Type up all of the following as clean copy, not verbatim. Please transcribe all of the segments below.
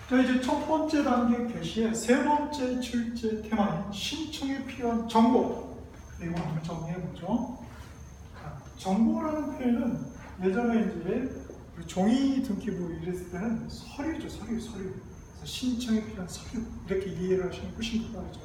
자, 이제 첫 번째 단계 게시의 세 번째 출제 테마인 신청에 필요한 정보. 이거 한번 정리해보죠. 정보라는 표현은 예전에 이제 종이 등기부 이랬을 때는 서류죠, 서류. 그래서 신청에 필요한 서류 이렇게 이해를 하시면 훨씬 더 빠르죠.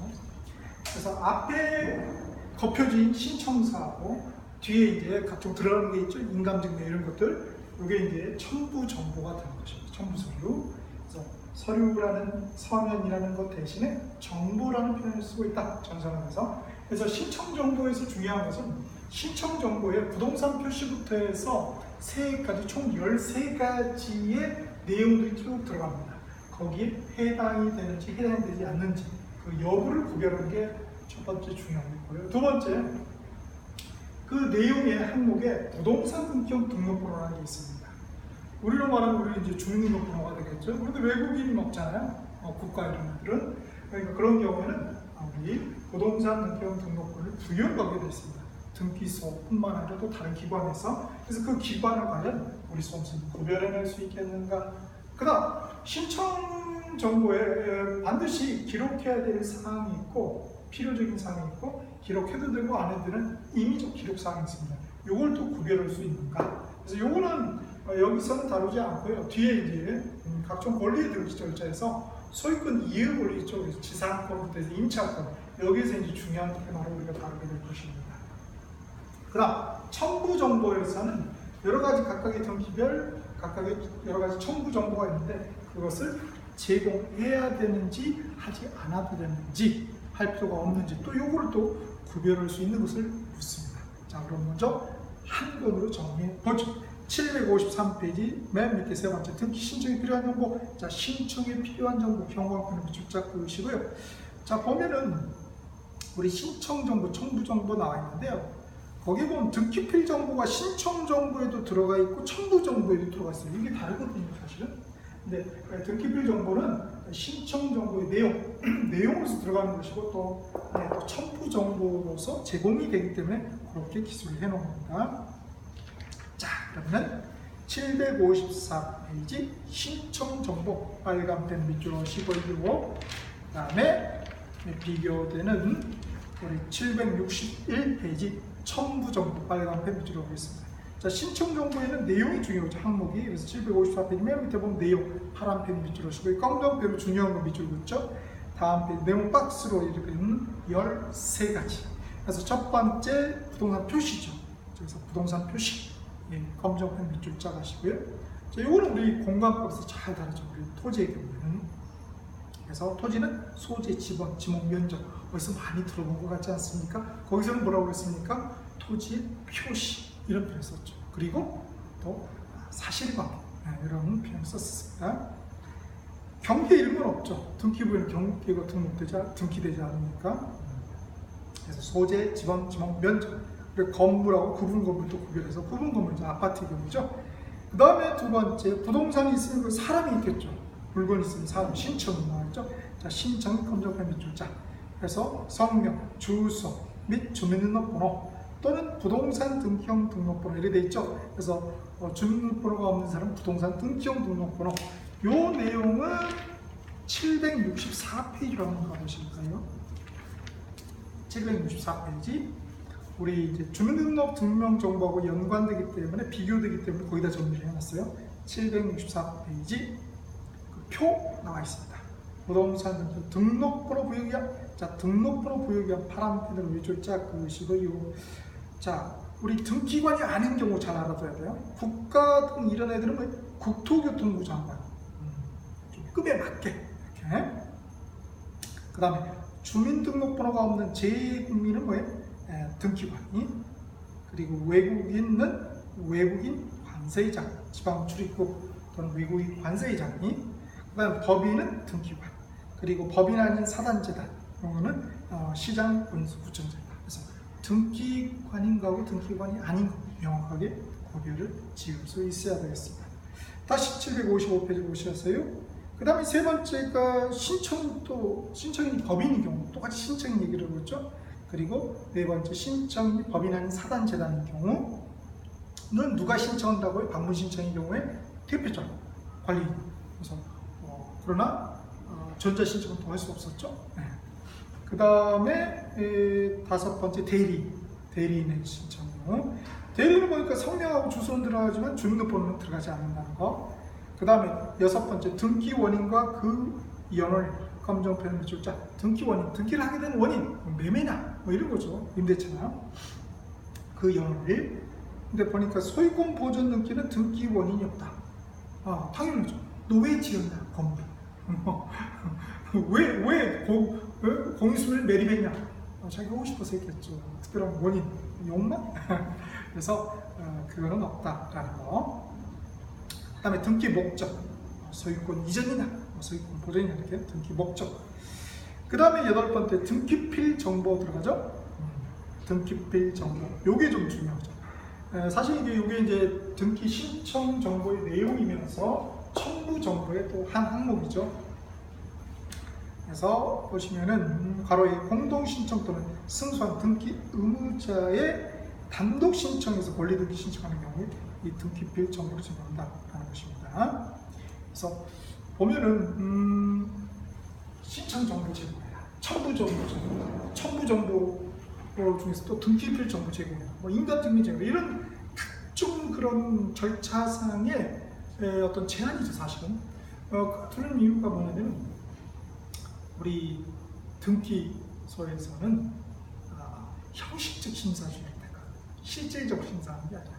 그래서 앞에 겉표진 신청사하고 뒤에 이제 각종 들어가는 게 있죠, 인감증명 이런 것들. 이게 이제 첨부 정보가 되는 것입니다. 첨부 서류. 그래서 서류라는 서면이라는 것 대신에 정보라는 표현을 쓰고 있다, 전산하면서. 그래서 신청 정보에서 중요한 것은 신청 정보에 부동산 표시부터 해서 세가지, 총 13가지의 내용들이 쭉 들어갑니다. 거기에 해당이 되는지 해당이 되지 않는지 그 여부를 구별하는 게 첫 번째 중요하고요. 두 번째, 그 내용의 항목에 부동산 등기형 등록번호라는 게 있습니다. 우리로 말하면 우리 이제 주민등록번호가 되겠죠. 그런데 외국인이 없잖아요. 국가 이런 것들은. 그러니까 그런 경우에는 우리 부동산 등기형 등록번호를 부여하게 되어 있습니다. 등기소뿐만 아니라 또 다른 기관에서. 그래서 그 기관을 과연 우리 수험생이 구별해낼 수 있겠는가. 그다음 신청 정보에 반드시 기록해야 될 사항이 있고 필요적인 사항이 있고 기록해도 되고 안 해도 되는 임의적 기록 사항이 있습니다. 이걸 또 구별할 수 있는가. 그래서 요거는 여기서는 다루지 않고요. 뒤에 이제 각종 권리에 대한 절차에서 소유권 이해 권리 쪽에서 지상권부터 해서 임차권 여기에서 이제 중요한 테마로 우리가 다루게 될 것입니다. 그다음 첨부 정보에서는 여러 가지 각각의 등기별 각각의 여러 가지 첨부 정보가 있는데 그것을 제공해야 되는지 하지 않아도 되는지 할 필요가 없는지 또 요거를 또 구별할 수 있는 것을 묻습니다. 자, 그럼 먼저 한 권으로 정리해 보죠. 753페이지 맨 밑에 세 번째 등기 신청에 필요한 정보. 자, 신청에 필요한 정보 경광펜을 붙잡고 계시고요. 자, 보면은 우리 신청 정보, 첨부 정보 나와 있는데요. 거기 보면 등기필 정보가 신청 정보에도 들어가 있고 첨부 정보에도 들어가 있어요. 이게 다르거든요, 사실은. 근데 등기필 정보는 신청 정보의 내용으로서 들어가는 것이고 또 첨부 정보로서 제공이 되기 때문에 그렇게 기술을 해놓은 겁니다. 자, 그러면 754페이지 신청 정보 빨간 펜 밑줄로 씹어주고 그 다음에 비교되는 우리 761페이지 첨부 정보 빨간 펜 밑줄로 하겠습니다. 자, 신청 정보에는 내용이 중요하죠, 항목이. 그래서 754페이지 맨 밑에 보면 내용 파란 펜 밑줄로 쓰고 검정 펜으로 중요한 거 밑줄 긋죠. 다음 페이지 네모 박스로 이렇게 있는 13가지. 그래서 첫 번째 부동산 표시죠. 그래서 부동산 표시 검정 펜 밑줄 짜가시고요. 자, 이거는 우리 공간 박스 잘 다르죠. 우리 토지의 경우에는. 그래서 토지는 소재, 지번, 지목, 면적 어디서 많이 들어본 것 같지 않습니까? 거기서는 뭐라고 했습니까? 토지의 표시 이런 표현을 썼죠. 그리고 또 사실관계 이런 표현을 썼습니다. 경계 이런 건 없죠. 등기부에는 경계가 등기되지 않으니까. 그래서 소재, 지번, 지목, 면적 그리고 건물하고 구분 건물도 구별해서 구분 건물 이제 아파트 경우죠. 그 다음에 두 번째 부동산이 있으면 그 사람이 있겠죠. 물건이 있으면 사람 신청이 나왔죠. 자, 신청 검정펜 밑줄 자. 그래서 성명, 주소 및 주민등록번호 또는 부동산 등기형 등록번호 이렇게 돼 있죠. 그래서 주민등록번호가 없는 사람은 부동산 등기형 등록번호. 요 내용은 764페이지로 한번 가보실까요? 764페이지. 우리 이제 주민등록 등명 정보하고 연관되기 때문에 비교되기 때문에 거기다 정리를 해놨어요. 764페이지 그 표 나와 있습니다. 부동산 등록번호 부여기한. 자, 등록번호 부여기한 파란 펜으로 위줄 짝 그으시고요. 자, 우리 등기관이 아닌 경우 잘 알아둬야 돼요. 국가 등 이런 애들은 뭐 국토교통부 장관 좀 급에 맞게 이렇게. 그 다음에 주민등록번호가 없는 재국민은 뭐예요? 등기관이. 그리고 외국인은 외국인 관세의장, 지방 출입국 또는 외국인 관세의장이. 그 다음에 법인은 등기관. 그리고 법인 아닌 사단재단 이거는 시장, 군수, 구청장이다. 그래서 등기관인 거하고 등기관이 아닌 거 명확하게 구별을 지을 수 있어야 되겠습니다. 다시 755페이지 보시겠어요? 그 다음에 세 번째가 신청이 법인인 경우 똑같이 신청 얘기를 하고 있죠. 그리고 네 번째 신청이 법인 아닌 사단재단인 경우는 누가 신청한다고요? 방문 신청인 경우에 대표자 관리인. 그래서 그러나 전자신청은 또 할 수 없었죠. 그 다음에 5번째 대리인의 신청이요. 대리인을 보니까 성명하고 주소는 들어가지만 주민등록번호는 들어가지 않는다는 거. 그 다음에 6번째 등기 원인과 그 연월 감정표현 매출자. 등기 원인, 등기를 하게 된 원인, 매매냐 뭐 이런 거죠. 임대차나 그 연월일. 근데 보니까 소유권 보존 등기는 등기 원인이 없다. 당연하죠. 너 왜 지었냐 건물. 왜 공유수를 매립했냐? 자기가 하고 싶어서 했겠죠. 특별한 원인, 욕망? 그래서 그거는 없다라는 거. 그 다음에 등기 목적, 소유권 이전이냐, 소유권 보존이냐 이렇게 등기 목적. 그 다음에 8번째 등기필 정보 들어가죠. 등기필 정보, 요게 좀 중요하죠. 사실 이게 이제 등기 신청 정보의 내용이면서 첨부 정보의 또 한 항목이죠. 그래서 보시면은 가로에 공동 신청 또는 승소한 등기 의무자의 단독 신청에서 권리 등기 신청하는 경우에 이 등기필 정보를 제공한다라는 것입니다. 그래서 보면은 신청 정보 제공이야, 첨부 정보 중에서 또 등기필 정보 제공이야, 뭐 인감증명 제공 이런 각종 그런 절차상의 어떤 제한이죠 사실은. 그런 이유가 뭐냐면 우리 등기소에서는 형식적 심사주의를 택하고 실질적으로 심사하는 게 아니라,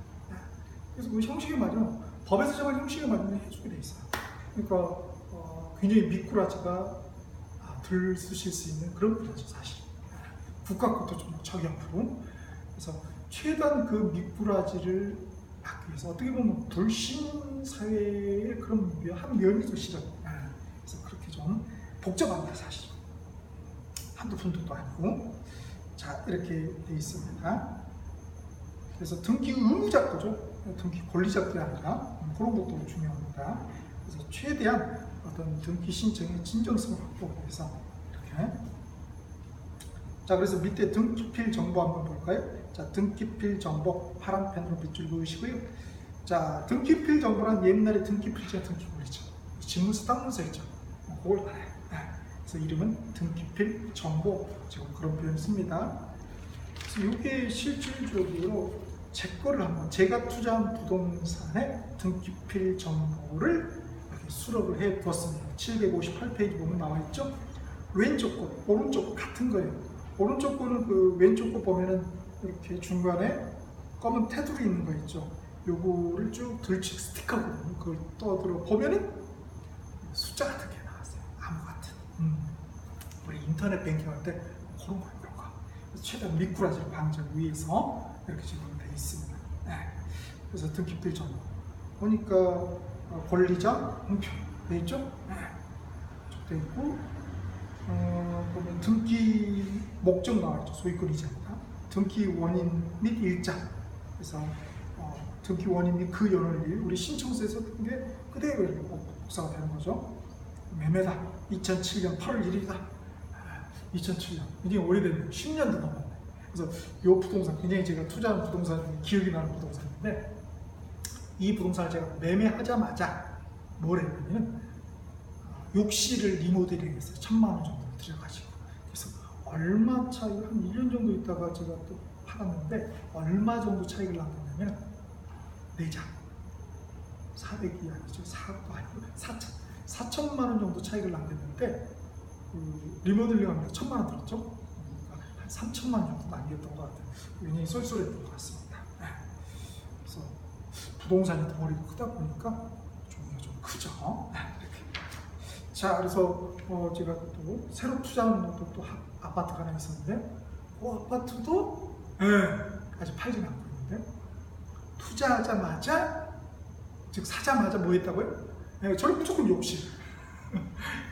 그래서 그 형식에 맞으면 법에서 정한 형식에 맞으면 해주게 돼 있어요. 그러니까 굉장히 미꾸라지가 들쑤실 수 있는 그런 분야죠 사실. 국가 것도 좀 적용으로. 그래서 최대한 그 미꾸라지를 막기 위해서 어떻게 보면 불신 사회의 그런 한 면이죠 실은. 그래서 그렇게 좀 복잡합니다 사실. 한두 푼도 아니고. 자, 이렇게 돼 있습니다. 그래서 등기 의무자 거죠. 등기 권리자들이 아니라 그런 것도 중요합니다. 그래서 최대한 어떤 등기 신청의 진정성을 확보하기 위해서 이렇게. 자, 그래서 밑에 등기필 정보 한번 볼까요? 자, 등기필 정보 파란 펜으로 밑줄 그으시고요. 자, 등기필 정보란 옛날에 등기필지가 등기물이죠. 집문서 땅문서였죠. 그걸 알아요. 그래서 이름은 등기필 정보, 지금 그런 표현을 씁니다. 그래서 이게 실질적으로 제 거를 한번 제가 투자한 부동산의 등기필 정보를 이렇게 수록을 해 두었습니다. 758페이지 보면 나와 있죠. 왼쪽 거, 오른쪽 거 같은 거예요. 오른쪽 거는 그 왼쪽 거 보면은 이렇게 중간에 검은 테두리 있는 거 있죠. 요거를 쭉 들치 스티커거든요. 그걸 떠들어 보면은 숫자 같은 게 나왔어요. 암호 같은. 우리 인터넷 뱅킹 할 때 그런 거 이런 거. 최대한 미꾸라지를 방지하기 위해서 이렇게 지금 돼 있습니다. 그래서 등기필 정보 보니까 권리자 홍표 돼 있죠. 돼 있고 보면 등기 목적 나와 있죠. 소유권 이전이다. 등기 원인 및 일자. 그래서 등기 원인 및 그 연월일 우리 신청서에서 뜬 게 그대로 이렇게 복사가 되는 거죠. 매매다. 2007년 8월 1일이다. 2007년. 굉장히 오래됐네요. 10년도 넘었네. 그래서 이 부동산 굉장히 제가 투자한 부동산 기억이 나는 부동산인데 이 부동산을 제가 매매하자마자 뭘 했냐면 욕실을 리모델링해서 1,000만 원 정도 들여가지고 그래서 얼마 차이 한 1년 정도 있다가 제가 또 팔았는데 얼마 정도 차익을 났냐면 4장 400이 아니죠. 4도 아니고 4천만 원 정도 차익을 남겼는데 리모델링 하면 1,000만 원 들었죠. 그러니까 한 3천만 원 정도 남겼던 것 같아요. 굉장히 쏠쏠했던 것 같습니다. 그래서 부동산이 덩어리가 크다 보니까 좀 크죠. 자, 그래서 제가 또 새로 투자한 것도 또 아파트가 하나 있었는데 그 아파트도 아직 팔지는 않고 있는데 투자하자마자 즉 사자마자 뭐 했다고요? 저는 무조건 욕실.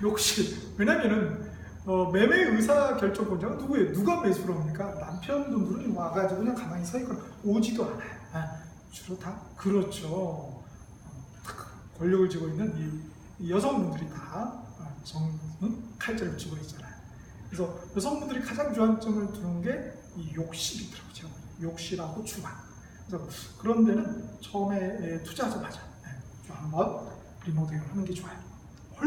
욕실. 왜냐면은 매매 의사 결정 권자가 누구예요? 누가 매수를 합니까? 남편분들은 와가지고 그냥 가만히 서 있거나 오지도 않아요. 주로 다 그렇죠. 권력을 쥐고 있는 이 여성분들이 다 칼자를 쥐고 있잖아요. 그래서 여성분들이 가장 주안점을 두는 게 이 욕실이더라고요. 욕실하고 주방. 그래서 그런 데는 처음에 투자하자마자 좀 한번 리모델링을 하는 게 좋아요.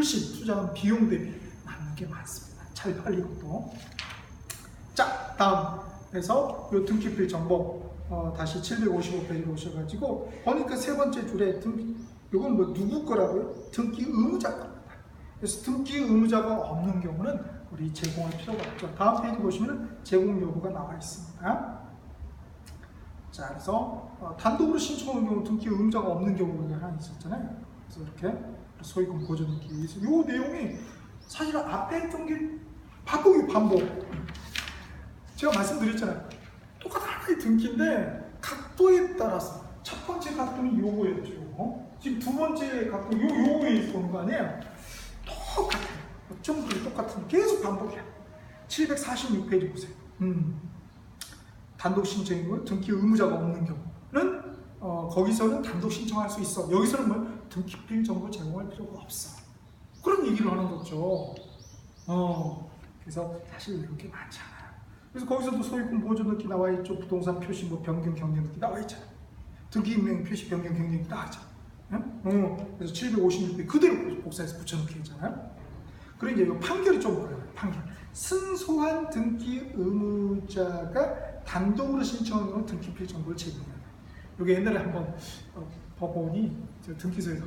훨씬 투자한 비용 대비 남는 게 많습니다. 잘 팔리고 또. 자, 다음. 그래서 요 등기필 정보 다시 755페이지로 오셔가지고 보니까 세 번째 줄에 이건 뭐 누구 거라고요? 등기 의무자 겁니다. 그래서 등기 의무자가 없는 경우는 우리 제공할 필요가 없죠. 다음 페이지 보시면 제공 여부가 나와 있습니다. 자, 그래서 단독으로 신청하는 경우 등기 의무자가 없는 경우가 하나 있었잖아요. 그래서 이렇게 소유권 보존하기 위해서 이 내용이 사실 앞에 했던 게 반복. 제가 말씀드렸잖아요. 똑같은 하나의 등기인데 각도에 따라서 첫 번째 각도는 요거였죠. 지금 두 번째 각도 요거에 있는 거 아니에요? 똑같아요. 어쩜 똑같은 계속 반복해요. 746페이지 보세요. 단독 신청이고 등기 의무자가 없는 경우는 거기서는 단독 신청할 수 있어. 여기서는 뭐 등기필 정보 제공할 필요가 없어. 그런 얘기를 하는 거죠. 그래서 사실 이런 게 많잖아요. 그래서 거기서도 소유권 보존 등기 나와 있죠. 부동산 표시 뭐 변경 경영 등기 나와 있잖아요. 등기 임명 표시 변경 경영이 나와 있잖아요. 그래서 756배 그대로 복사해서 붙여넣기 했잖아요. 그리고 이제 이 판결이 좀 어려워요. 판결. 승소한 등기 의무자가 단독으로 신청하는 경우 등기필 정보를 제공해요. 이게 옛날에 한번 법원이 등기소에서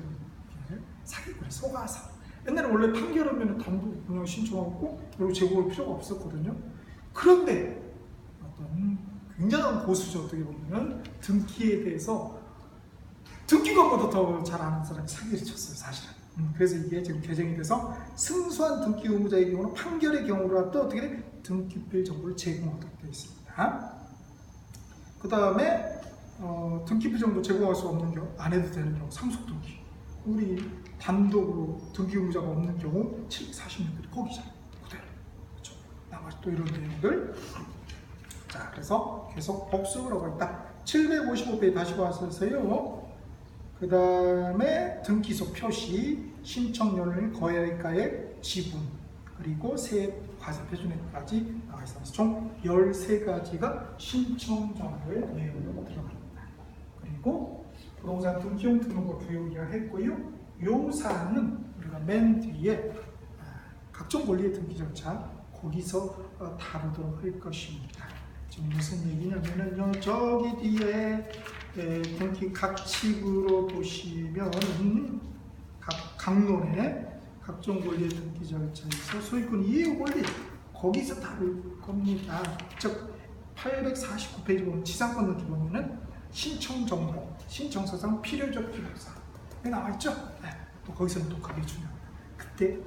사기꾼에 속아서 옛날에 원래 판결하면 단독 그냥 신청하고 그리고 제공할 필요가 없었거든요. 그런데 어떤 굉장한 고수죠. 어떻게 보면 등기에 대해서 등기관보다 더 잘 아는 사람이 사기를 쳤어요. 사실은. 그래서 이게 지금 개정이 돼서 승소한 등기 의무자의 경우는 판결의 경우라도 어떻게 돼? 등기필 정보를 제공하도록 되어 있습니다. 그 다음에 등기필 정보 제공할 수 없는 경우 안 해도 되는 경우 상속 등기. 우리 단독으로 등기 의무자가 없는 경우 746일이 거기잖아요. 그대로. 그렇죠. 나머지 또 이런 내용들. 자, 그래서 계속 복습을 하고 있다. 755페이지 다시 봐서요. 그 다음에 등기소 표시, 신청료를 거래가액 지분, 그리고 세액 과세 표준액까지 나와 있습니다. 총 13가지가 신청 정보의 내용으로 들어갑니다. 그리고 부동산 등기용 등록부 부여기가 했고요. 요 사안은 우리가 맨 뒤에 각종 권리의 등기 절차 거기서 다루도록 할 것입니다. 지금 무슨 얘기냐면요. 저기 뒤에 등기 각칙으로 보시면 각 강론에 각종 권리의 등기 절차에서 소유권 이해 권리 거기서 다룰 겁니다. 즉 849페이지 보면 지상권 등기 보면은 신청 정보, 신청서상 필요적 필요사 나와 있죠. 또 거기서는 또 그게 중요합니다. 그때